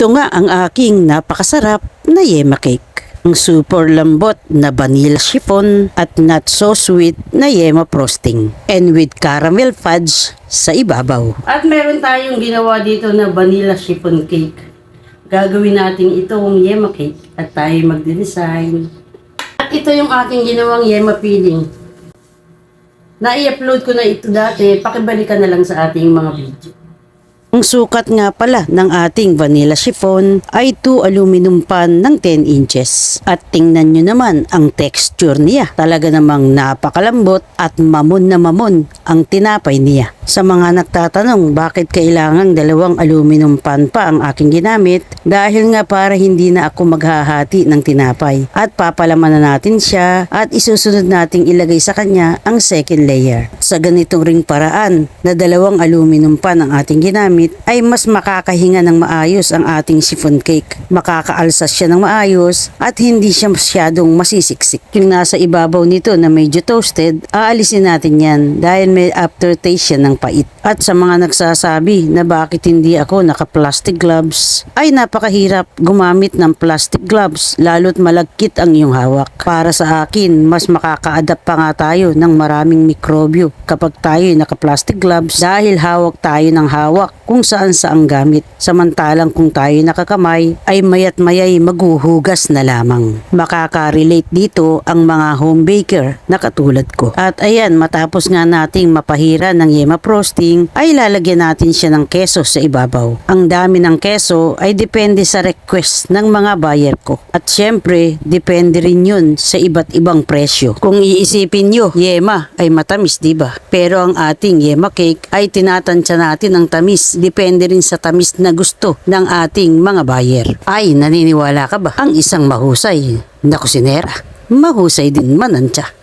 Ito nga ang aking napakasarap na yema cake. Ang super lambot na vanilla chiffon at not so sweet na yema frosting. And with caramel fudge sa ibabaw. At meron tayong ginawa dito na vanilla chiffon cake. Gagawin natin itong yema cake at tayo magde-design. At ito yung aking ginawang yema filling. Na-i-upload ko na ito dati, pakibalikan na lang sa ating mga video. Ang sukat nga pala ng ating vanilla chiffon ay 2 aluminum pan ng 10 inches. At tingnan nyo naman ang texture niya. Talaga namang napakalambot at mamon na mamon ang tinapay niya. Sa mga nagtatanong bakit kailangang 2 aluminum pan pa ang aking ginamit, dahil nga para hindi na ako maghahati ng tinapay. At papalaman na natin siya at isusunod nating ilagay sa kanya ang second layer. Sa ganitong ring paraan na 2 aluminum pan ang ating ginamit, ay mas makakahinga ng maayos ang ating chiffon cake. Makakaalsas siya ng maayos at hindi siya masyadong masisiksik. Yung nasa ibabaw nito na medyo toasted, aalisin natin yan dahil may aftertaste siya ng pait. At sa mga nagsasabi na bakit hindi ako naka-plastic gloves, ay napakahirap gumamit ng plastic gloves lalo't malagkit ang iyong hawak. Para sa akin, mas makaka-adapt pa nga tayo ng maraming mikrobyo kapag tayo naka-plastic gloves dahil hawak tayo ng hawak kung saan saang gamit. Samantalang kung tayo nakakamay ay mayat mayay maghuhugas na lamang. Makaka-relate dito ang mga home baker na katulad ko. At ayan, matapos nga nating mapahira ng yema frosting ay lalagyan natin siya ng keso sa ibabaw. Ang dami ng keso ay depende sa request ng mga buyer ko. At syempre, depende rin yun sa iba't ibang presyo. Kung iisipin nyo, yema ay matamis, diba? Pero ang ating yema cake ay tinatansya natin ang tamis. Depende rin sa tamis na gusto ng ating mga buyer. Ay, naniniwala ka ba? Ang isang mahusay na kusinera, mahusay din manansya.